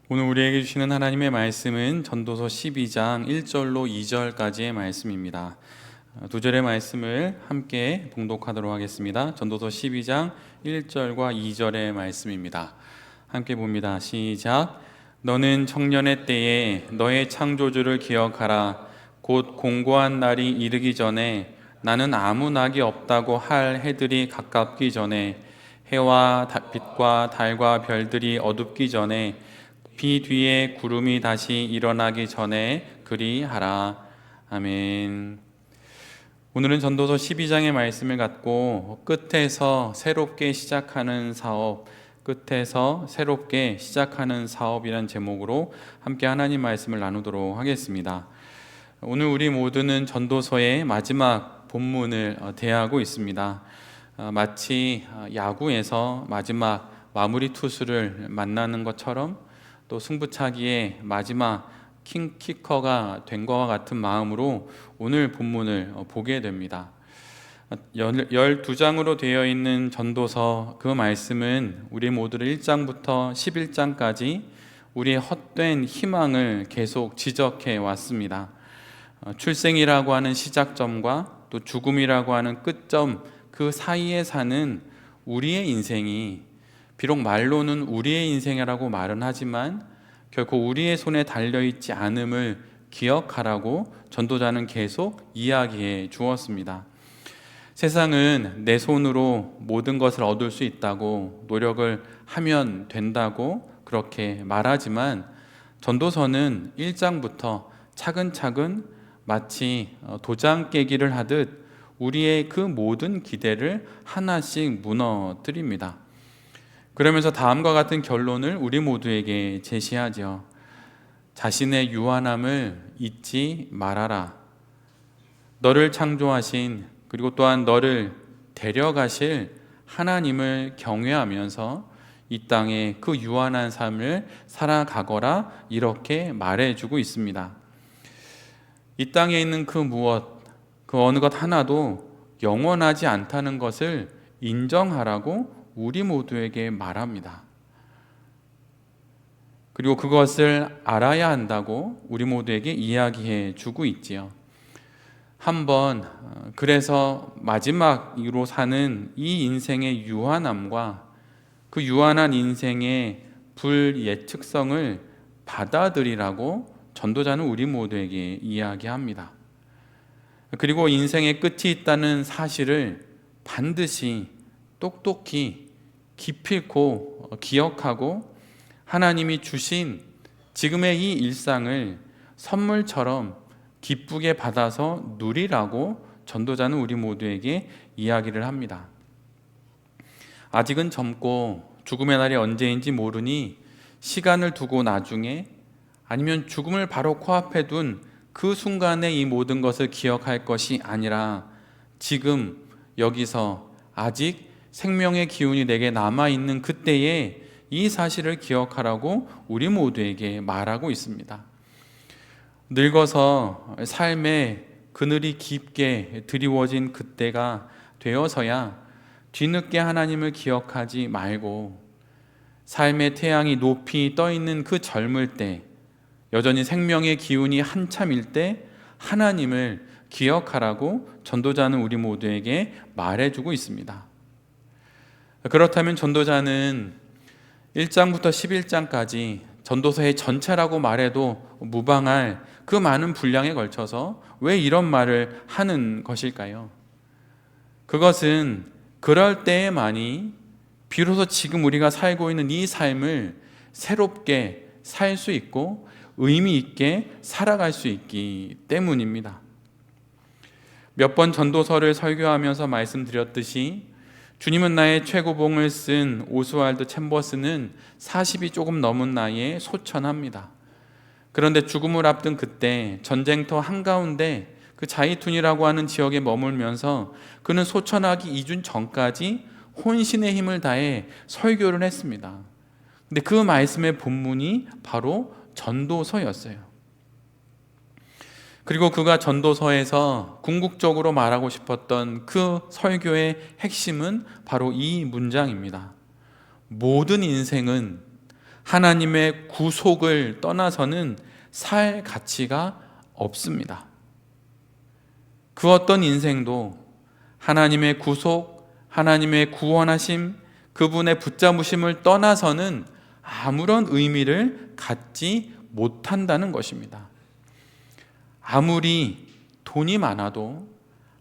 오늘 우리에게 주시는 하나님의 말씀은 전도서 12장 1절로 2절까지의 말씀입니다. 두 절의 말씀을 함께 봉독하도록 하겠습니다. 전도서 12장 1절과 2절의 말씀입니다. 함께 봅니다. 시작. 너는 청년의 때에 너의 창조주를 기억하라. 곧 공고한 날이 이르기 전에 나는 아무 낙이 없다고 할 해들이 가깝기 전에 해와 빛과 달과 별들이 어둡기 전에 비 뒤에 구름이 다시 일어나기 전에 그리하라. 아멘. 오늘은 전도서 12장의 말씀을 갖고 끝에서 새롭게 시작하는 사업이라는 제목으로 함께 하나님 말씀을 나누도록 하겠습니다. 오늘 우리 모두는 전도서의 마지막 본문을 대하고 있습니다. 마치 야구에서 마지막 마무리 투수를 만나는 것처럼 또 승부차기의 마지막 키커가 된 것과 같은 마음으로 오늘 본문을 보게 됩니다. 12장으로 되어 있는 전도서 그 말씀은 우리 모두를 1장부터 11장까지 우리의 헛된 희망을 계속 지적해 왔습니다. 출생이라고 하는 시작점과 또 죽음이라고 하는 끝점 그 사이에 사는 우리의 인생이 비록 말로는 우리의 인생이라고 말은 하지만 결코 우리의 손에 달려있지 않음을 기억하라고 전도자는 계속 이야기해 주었습니다. 세상은 내 손으로 모든 것을 얻을 수 있다고 노력을 하면 된다고 그렇게 말하지만 전도서는 1장부터 차근차근 마치 도장 깨기를 하듯 우리의 그 모든 기대를 하나씩 무너뜨립니다. 그러면서 다음과 같은 결론을 우리 모두에게 제시하죠. 자신의 유한함을 잊지 말아라. 너를 창조하신 그리고 또한 너를 데려가실 하나님을 경외하면서 이 땅에 그 유한한 삶을 살아가거라 이렇게 말해주고 있습니다. 이 땅에 있는 그 무엇, 그 어느 것 하나도 영원하지 않다는 것을 인정하라고 우리 모두에게 말합니다. 그리고 그것을 알아야 한다고 우리 모두에게 이야기해 주고 있지요. 한번 그래서 마지막으로 사는 이 인생의 유한함과 그 유한한 인생의 불예측성을 받아들이라고 전도자는 우리 모두에게 이야기합니다. 그리고 인생의 끝이 있다는 사실을 반드시 똑똑히 기필코 기억하고 하나님이 주신 지금의 이 일상을 선물처럼 기쁘게 받아서 누리라고 전도자는 우리 모두에게 이야기를 합니다. 아직은 젊고 죽음의 날이 언제인지 모르니 시간을 두고 나중에 아니면 죽음을 바로 코앞에 둔 그 순간에 이 모든 것을 기억할 것이 아니라 지금 여기서 아직 생명의 기운이 내게 남아있는 그때에 이 사실을 기억하라고 우리 모두에게 말하고 있습니다. 늙어서 삶의 그늘이 깊게 드리워진 그때가 되어서야 뒤늦게 하나님을 기억하지 말고 삶의 태양이 높이 떠있는 그 젊을 때 여전히 생명의 기운이 한참일 때 하나님을 기억하라고 전도자는 우리 모두에게 말해주고 있습니다. 그렇다면 전도자는 1장부터 11장까지 전도서의 전체라고 말해도 무방할 그 많은 분량에 걸쳐서 왜 이런 말을 하는 것일까요? 그것은 그럴 때에만이 비로소 지금 우리가 살고 있는 이 삶을 새롭게 살 수 있고 의미 있게 살아갈 수 있기 때문입니다. 몇 번 전도서를 설교하면서 말씀드렸듯이 주님은 나의 최고봉을 쓴 오스왈드 챔버스는 40이 조금 넘은 나이에 소천합니다. 그런데 죽음을 앞둔 그때 전쟁터 한가운데 그 자이툰이라고 하는 지역에 머물면서 그는 소천하기 이준 전까지 혼신의 힘을 다해 설교를 했습니다. 근데 그 말씀의 본문이 바로 전도서였어요. 그리고 그가 전도서에서 궁극적으로 말하고 싶었던 그 설교의 핵심은 바로 이 문장입니다. 모든 인생은 하나님의 구속을 떠나서는 살 가치가 없습니다. 그 어떤 인생도 하나님의 구속, 하나님의 구원하심, 그분의 붙잡으심을 떠나서는 아무런 의미를 갖지 못한다는 것입니다. 아무리 돈이 많아도,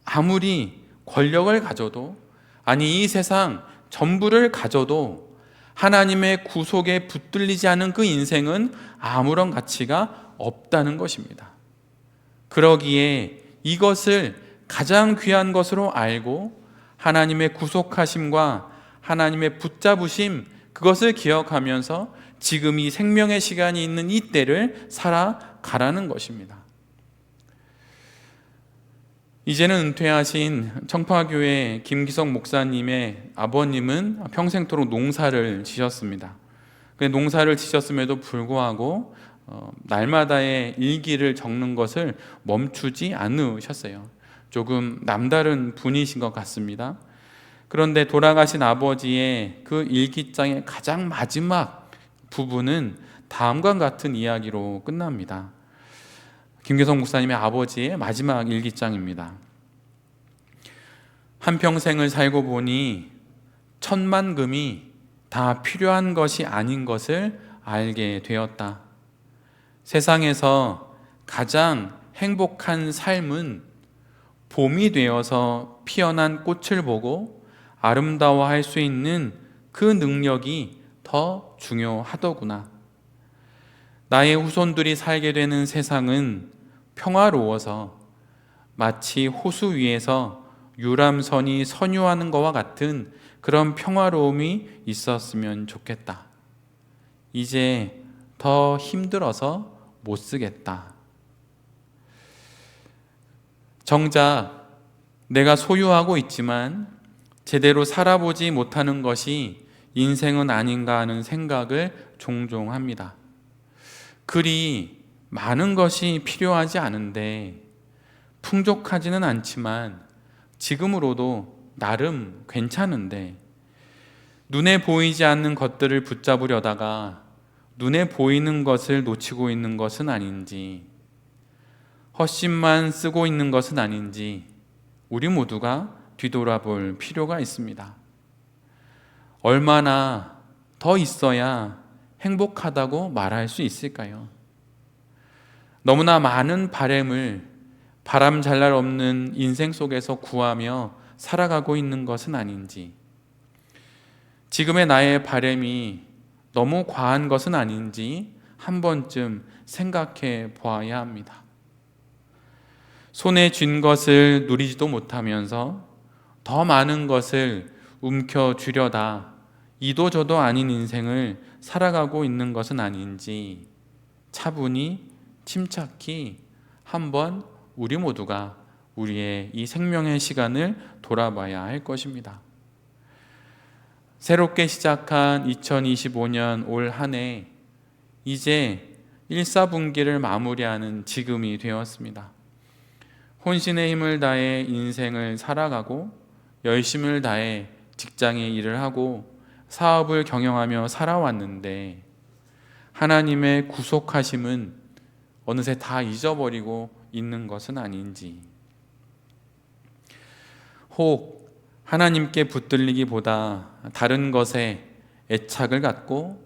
아무리 권력을 가져도, 아니 이 세상 전부를 가져도 하나님의 구속에 붙들리지 않은 그 인생은 아무런 가치가 없다는 것입니다. 그러기에 이것을 가장 귀한 것으로 알고 하나님의 구속하심과 하나님의 붙잡으심, 그것을 기억하면서 지금 이 생명의 시간이 있는 이 때를 살아가라는 것입니다. 이제는 은퇴하신 청파교회 김기석 목사님의 아버님은 평생토록 농사를 지셨습니다. 농사를 지셨음에도 불구하고 날마다의 일기를 적는 것을 멈추지 않으셨어요. 조금 남다른 분이신 것 같습니다. 그런데 돌아가신 아버지의 그 일기장의 가장 마지막 부분은 다음과 같은 이야기로 끝납니다. 김계성 목사님의 아버지의 마지막 일기장입니다. 한평생을 살고 보니 천만금이 다 필요한 것이 아닌 것을 알게 되었다. 세상에서 가장 행복한 삶은 봄이 되어서 피어난 꽃을 보고 아름다워할 수 있는 그 능력이 더 중요하더구나. 나의 후손들이 살게 되는 세상은 평화로워서 마치 호수 위에서 유람선이 선유하는 것과 같은 그런 평화로움이 있었으면 좋겠다. 이제 더 힘들어서 못 쓰겠다. 정작 내가 소유하고 있지만 제대로 살아보지 못하는 것이 인생은 아닌가 하는 생각을 종종 합니다. 그리 많은 것이 필요하지 않은데, 풍족하지는 않지만 지금으로도 나름 괜찮은데, 눈에 보이지 않는 것들을 붙잡으려다가 눈에 보이는 것을 놓치고 있는 것은 아닌지, 헛심만 쓰고 있는 것은 아닌지 우리 모두가 뒤돌아볼 필요가 있습니다. 얼마나 더 있어야 행복하다고 말할 수 있을까요? 너무나 많은 바램을 바람 잘 날 없는 인생 속에서 구하며 살아가고 있는 것은 아닌지, 지금의 나의 바램이 너무 과한 것은 아닌지 한 번쯤 생각해 보아야 합니다. 손에 쥔 것을 누리지도 못하면서 더 많은 것을 움켜쥐려다 이도저도 아닌 인생을 살아가고 있는 것은 아닌지 차분히 침착히 한번 우리 모두가 우리의 이 생명의 시간을 돌아봐야 할 것입니다. 새롭게 시작한 2025년 올 한 해, 이제 1사분기를 마무리하는 지금이 되었습니다. 혼신의 힘을 다해 인생을 살아가고 열심을 다해 직장에 일을 하고 사업을 경영하며 살아왔는데, 하나님의 구속하심은 어느새 다 잊어버리고 있는 것은 아닌지, 혹 하나님께 붙들리기보다 다른 것에 애착을 갖고,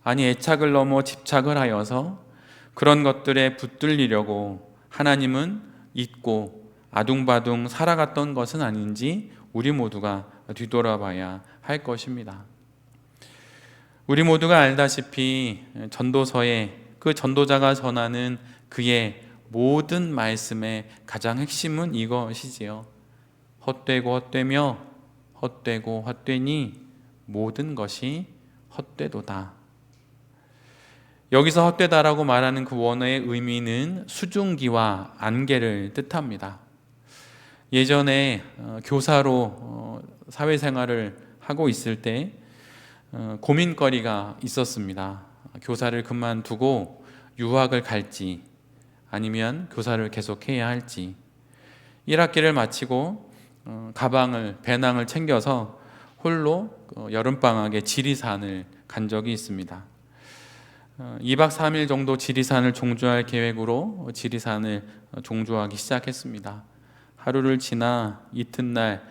아니 애착을 넘어 집착을 하여서 그런 것들에 붙들리려고 하나님은 잊고 아둥바둥 살아갔던 것은 아닌지 우리 모두가 뒤돌아봐야 할 것입니다. 우리 모두가 알다시피 전도서에 그 전도자가 전하는 그의 모든 말씀의 가장 핵심은 이것이지요. 헛되고 헛되며 헛되고 헛되니 모든 것이 헛되도다. 여기서 헛되다라고 말하는 그 원어의 의미는 수증기와 안개를 뜻합니다. 예전에 교사로 사회생활을 하고 있을 때 고민거리가 있었습니다. 교사를 그만두고 유학을 갈지 아니면 교사를 계속해야 할지. 1학기를 마치고 배낭을 챙겨서 홀로 여름방학에 지리산을 간 적이 있습니다. 2박 3일 정도 지리산을 종주할 계획으로 지리산을 종주하기 시작했습니다. 하루를 지나 이튿날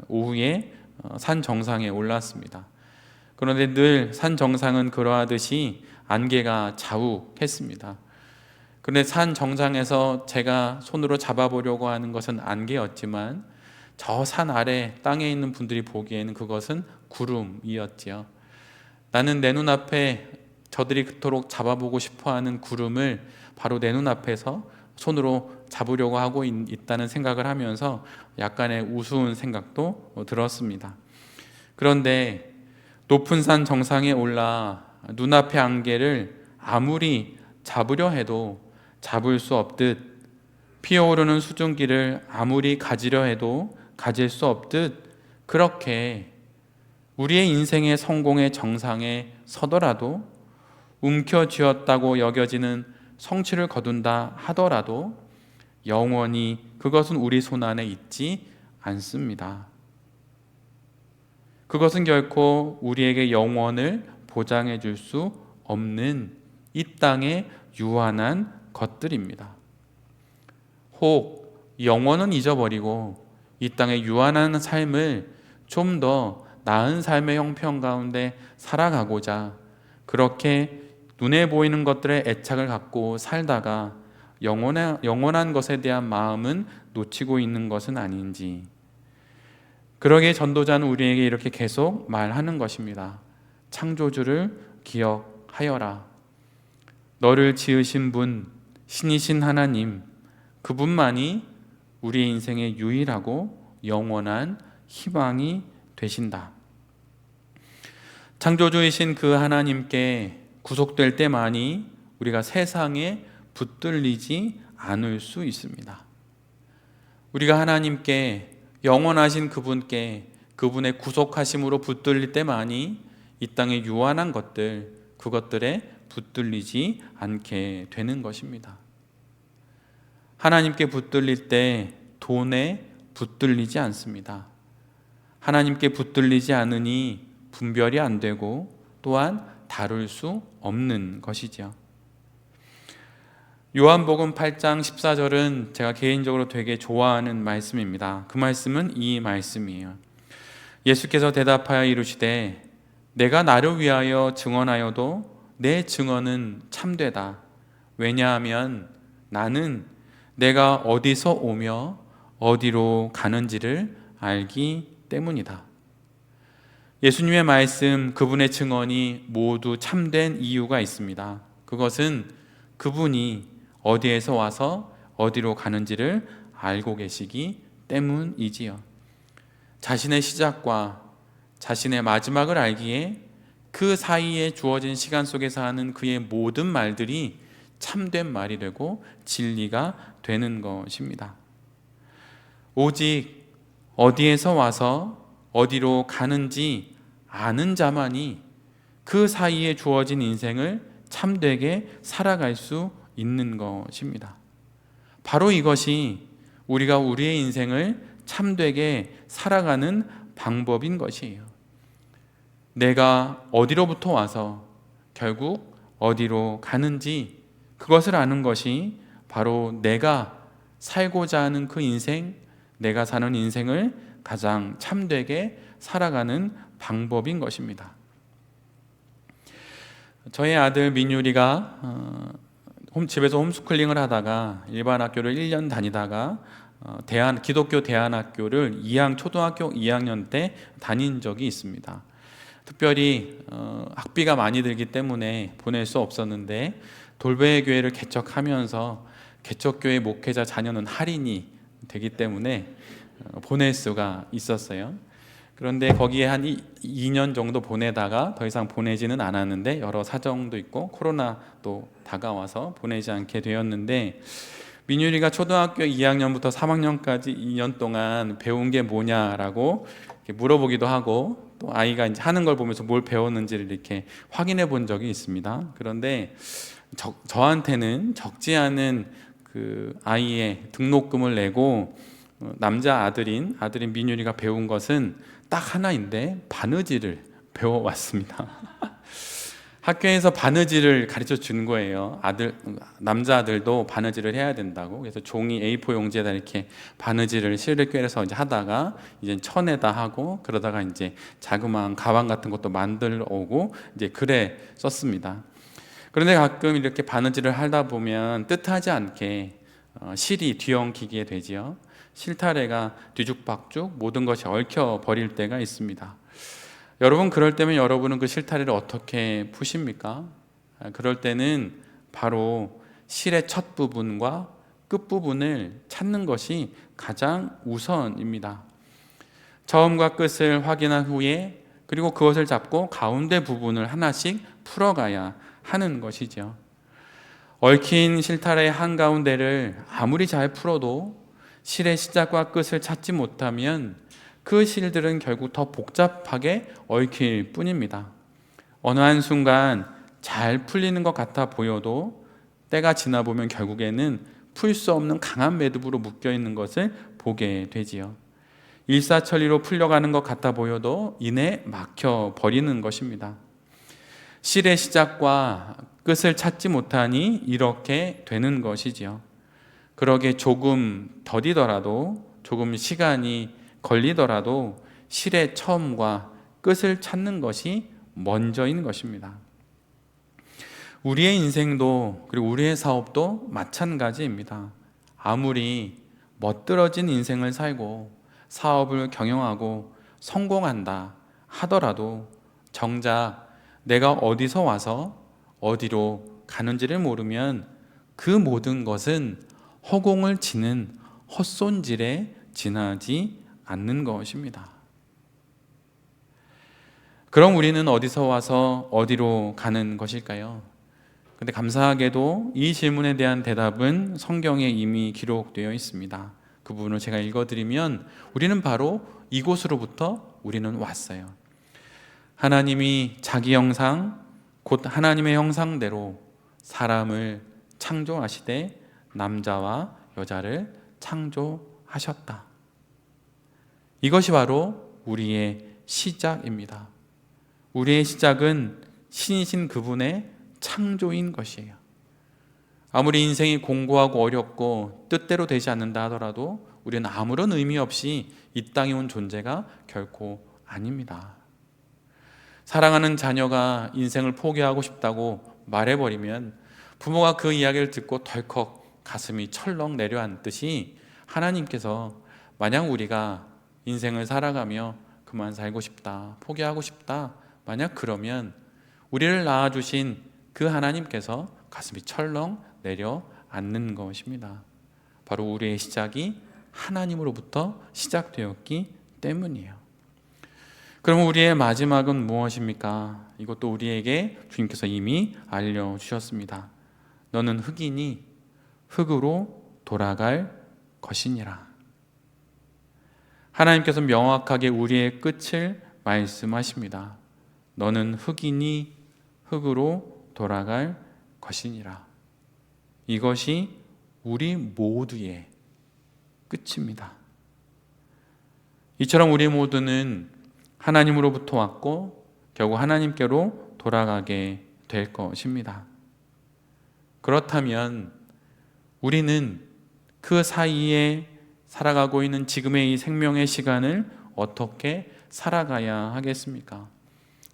오후에 산 정상에 올랐습니다. 그런데 늘 산 정상은 그러하듯이 안개가 자욱했습니다. 그런데 산 정상에서 제가 손으로 잡아보려고 하는 것은 안개였지만 저 산 아래 땅에 있는 분들이 보기에는 그것은 구름이었지요. 나는 내 눈앞에 저들이 그토록 잡아보고 싶어하는 구름을 바로 내 눈앞에서 손으로 잡으려고 하고 있다는 생각을 하면서 약간의 우스운 생각도 들었습니다. 그런데 높은 산 정상에 올라 눈앞의 안개를 아무리 잡으려 해도 잡을 수 없듯, 피어오르는 수증기를 아무리 가지려 해도 가질 수 없듯, 그렇게 우리의 인생의 성공의 정상에 서더라도 움켜쥐었다고 여겨지는 성취를 거둔다 하더라도 영원히 그것은 우리 손안에 있지 않습니다. 그것은 결코 우리에게 영원을 보장해 줄 수 없는 이 땅의 유한한 것들입니다. 혹 영원은 잊어버리고 이 땅의 유한한 삶을 좀 더 나은 삶의 형편 가운데 살아가고자 그렇게 눈에 보이는 것들에 애착을 갖고 살다가 영원한 것에 대한 마음은 놓치고 있는 것은 아닌지, 그러기에 전도자는 우리에게 이렇게 계속 말하는 것입니다. 창조주를 기억하여라. 너를 지으신 분, 신이신 하나님, 그분만이 우리의 인생의 유일하고 영원한 희망이 되신다. 창조주이신 그 하나님께 구속될 때만이 우리가 세상에 붙들리지 않을 수 있습니다. 우리가 하나님께, 영원하신 그분께, 그분의 구속하심으로 붙들릴 때만이 이 땅의 유한한 것들, 그것들에 붙들리지 않게 되는 것입니다. 하나님께 붙들릴 때 돈에 붙들리지 않습니다. 하나님께 붙들리지 않으니 분별이 안 되고 또한 다룰 수 없는 것이죠. 요한복음 8장 14절은 제가 개인적으로 되게 좋아하는 말씀입니다. 그 말씀은 이 말씀이에요. 예수께서 대답하여 이르시되 내가 나를 위하여 증언하여도 내 증언은 참되다. 왜냐하면 나는 내가 어디서 오며 어디로 가는지를 알기 때문이다. 예수님의 말씀, 그분의 증언이 모두 참된 이유가 있습니다. 그것은 그분이 어디에서 와서 어디로 가는지를 알고 계시기 때문이지요. 자신의 시작과 자신의 마지막을 알기에 그 사이에 주어진 시간 속에서 하는 그의 모든 말들이 참된 말이 되고 진리가 되는 것입니다. 오직 어디에서 와서 어디로 가는지 아는 자만이 그 사이에 주어진 인생을 참되게 살아갈 수 있는 것입니다. 바로 이것이 우리가 우리의 인생을 참되게 살아가는 방법인 것이에요. 내가 어디로부터 와서 결국 어디로 가는지 그것을 아는 것이 바로 내가 살고자 하는 그 인생, 내가 사는 인생을 가장 참되게 살아가는 방법인 것입니다. 저희 아들 민율이가 집에서 홈스쿨링을 하다가 일반 학교를 1년 다니다가 기독교 대안학교를 초등학교 2학년 때 다닌 적이 있습니다. 특별히 학비가 많이 들기 때문에 보낼 수 없었는데 돌베 교회를 개척하면서 개척교회 목회자 자녀는 할인이 되기 때문에 보낼 수가 있었어요. 그런데 거기에 한 2년 정도 보내다가 더 이상 보내지는 않았는데 여러 사정도 있고 코로나도 다가와서 보내지 않게 되었는데, 민율이가 초등학교 2학년부터 3학년까지 2년 동안 배운 게 뭐냐라고 물어보기도 하고, 또 아이가 이제 하는 걸 보면서 뭘 배웠는지를 이렇게 확인해 본 적이 있습니다. 그런데 저한테는 적지 않은 그 아이의 등록금을 내고 남자 아들인 민율이가 배운 것은 딱 하나인데 바느질을 배워왔습니다. 학교에서 바느질을 가르쳐 준 거예요. 남자들도 바느질을 해야 된다고. 그래서 종이 A4 용지에다 이렇게 바느질을 실을 꿰서 이제 하다가 이제 천에다 하고, 그러다가 이제 자그마한 가방 같은 것도 만들어 오고 이제 글에 썼습니다. 그런데 가끔 이렇게 바느질을 하다 보면 뜻하지 않게 실이 뒤엉키게 되지요. 실타래가 뒤죽박죽 모든 것이 얽혀 버릴 때가 있습니다. 여러분, 그럴 때면 여러분은 그 실타래를 어떻게 푸십니까? 그럴 때는 바로 실의 첫 부분과 끝 부분을 찾는 것이 가장 우선입니다. 처음과 끝을 확인한 후에 그리고 그것을 잡고 가운데 부분을 하나씩 풀어가야 하는 것이죠. 얽힌 실타래의 한가운데를 아무리 잘 풀어도 실의 시작과 끝을 찾지 못하면 그 실들은 결국 더 복잡하게 얽힐 뿐입니다. 어느 한순간 잘 풀리는 것 같아 보여도 때가 지나 보면 결국에는 풀 수 없는 강한 매듭으로 묶여 있는 것을 보게 되지요. 일사천리로 풀려가는 것 같아 보여도 이내 막혀 버리는 것입니다. 실의 시작과 끝을 찾지 못하니 이렇게 되는 것이지요. 그러게 조금 더디더라도, 조금 시간이 걸리더라도 실의 처음과 끝을 찾는 것이 먼저인 것입니다. 우리의 인생도, 그리고 우리의 사업도 마찬가지입니다. 아무리 멋들어진 인생을 살고 사업을 경영하고 성공한다 하더라도 정작 내가 어디서 와서 어디로 가는지를 모르면 그 모든 것은 허공을 치는 헛손질에 지나지 않는 것입니다. 그럼 우리는 어디서 와서 어디로 가는 것일까요? 근데 감사하게도 이 질문에 대한 대답은 성경에 이미 기록되어 있습니다. 그 부분을 제가 읽어드리면 우리는 바로 이곳으로부터 우리는 왔어요. 하나님이 자기 형상, 곧 하나님의 형상대로 사람을 창조하시되 남자와 여자를 창조하셨다. 이것이 바로 우리의 시작입니다. 우리의 시작은 신이신 그분의 창조인 것이에요. 아무리 인생이 공고하고 어렵고 뜻대로 되지 않는다 하더라도 우리는 아무런 의미 없이 이 땅에 온 존재가 결코 아닙니다. 사랑하는 자녀가 인생을 포기하고 싶다고 말해버리면 부모가 그 이야기를 듣고 덜컥 가슴이 철렁 내려앉듯이 하나님께서 만약 우리가 인생을 살아가며 그만 살고 싶다, 포기하고 싶다, 만약 그러면 우리를 낳아주신 그 하나님께서 가슴이 철렁 내려앉는 것입니다. 바로 우리의 시작이 하나님으로부터 시작되었기 때문이에요. 그럼 우리의 마지막은 무엇입니까? 이것도 우리에게 주님께서 이미 알려주셨습니다. 너는 흙이니 흙으로 돌아갈 것이니라. 하나님께서 명확하게 우리의 끝을 말씀하십니다. 너는 흙이니 흙으로 돌아갈 것이니라. 이것이 우리 모두의 끝입니다. 이처럼 우리 모두는 하나님으로부터 왔고 결국 하나님께로 돌아가게 될 것입니다. 그렇다면 우리는 그 사이에 살아가고 있는 지금의 이 생명의 시간을 어떻게 살아가야 하겠습니까?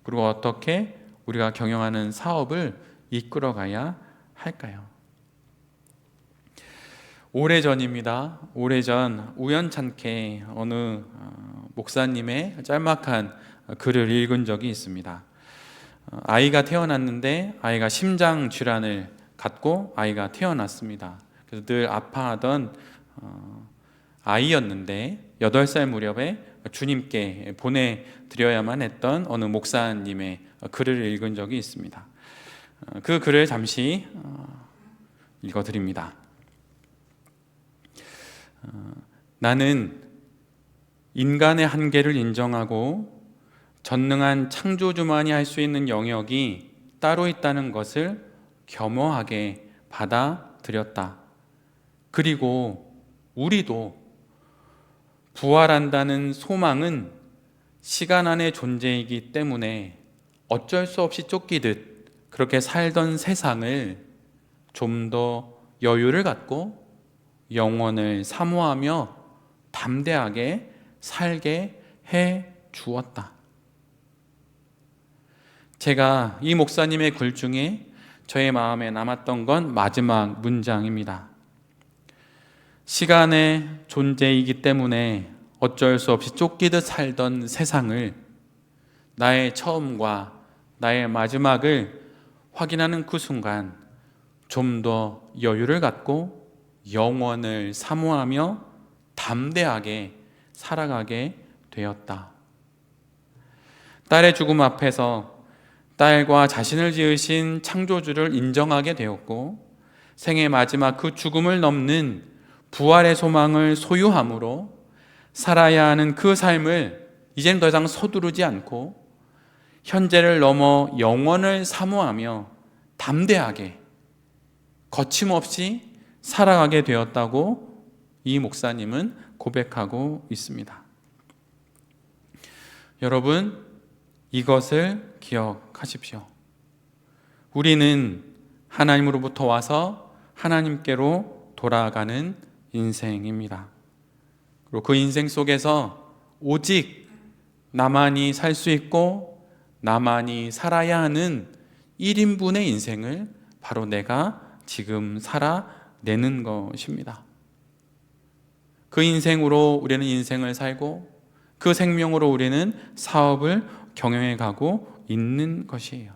그리고 어떻게 우리가 경영하는 사업을 이끌어가야 할까요? 오래전입니다. 오래전 우연찮게 어느 목사님의 짤막한 글을 읽은 적이 있습니다. 아이가 태어났는데 아이가 심장 질환을 갖고 아이가 태어났습니다. 그래서 늘 아파하던 아이였는데 8살 무렵에 주님께 보내드려야만 했던 어느 목사님의 글을 읽은 적이 있습니다. 그 글을 잠시 읽어드립니다. 나는 인간의 한계를 인정하고 전능한 창조주만이 할 수 있는 영역이 따로 있다는 것을 겸허하게 받아들였다. 그리고 우리도 부활한다는 소망은 시간 안의 존재이기 때문에 어쩔 수 없이 쫓기듯 그렇게 살던 세상을 좀 더 여유를 갖고 영원을 사모하며 담대하게 살게 해 주었다. 제가 이 목사님의 글 중에 저의 마음에 남았던 건 마지막 문장입니다. 시간의 존재이기 때문에 어쩔 수 없이 쫓기듯 살던 세상을, 나의 처음과 나의 마지막을 확인하는 그 순간 좀 더 여유를 갖고 영원을 사모하며 담대하게 살아가게 되었다. 딸의 죽음 앞에서 딸과 자신을 지으신 창조주를 인정하게 되었고, 생의 마지막 그 죽음을 넘는 부활의 소망을 소유함으로 살아야 하는 그 삶을 이제는 더 이상 서두르지 않고 현재를 넘어 영원을 사모하며 담대하게 거침없이 살아가게 되었다고 이 목사님은 고백하고 있습니다. 여러분, 이것을 기억하십시오. 우리는 하나님으로부터 와서 하나님께로 돌아가는 인생입니다. 그리고 그 인생 속에서 오직 나만이 살 수 있고 나만이 살아야 하는 1인분의 인생을 바로 내가 지금 살아내는 것입니다. 그 인생으로 우리는 인생을 살고 그 생명으로 우리는 사업을 경영해 가고 있는 것이에요.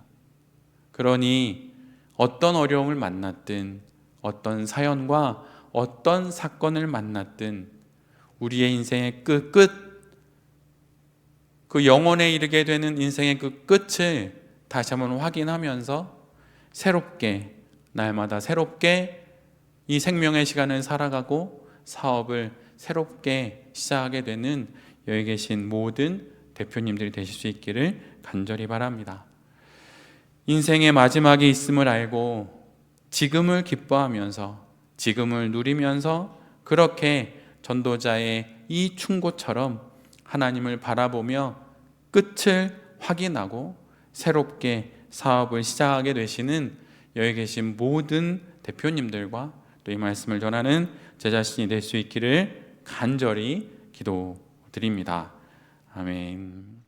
그러니 어떤 어려움을 만났든 어떤 사연과 어떤 사건을 만났든 우리의 인생의 그 영혼에 이르게 되는 인생의 그 끝을 다시 한번 확인하면서 새롭게, 날마다 새롭게 이 생명의 시간을 살아가고 사업을 새롭게 시작하게 되는 여기 계신 모든 대표님들이 되실 수 있기를 간절히 바랍니다. 인생의 마지막이 있음을 알고 지금을 기뻐하면서 지금을 누리면서 그렇게 전도자의 이 충고처럼 하나님을 바라보며 끝을 확인하고 새롭게 사업을 시작하게 되시는 여기 계신 모든 대표님들과 또 이 말씀을 전하는 제 자신이 될 수 있기를 간절히 기도드립니다. 아멘.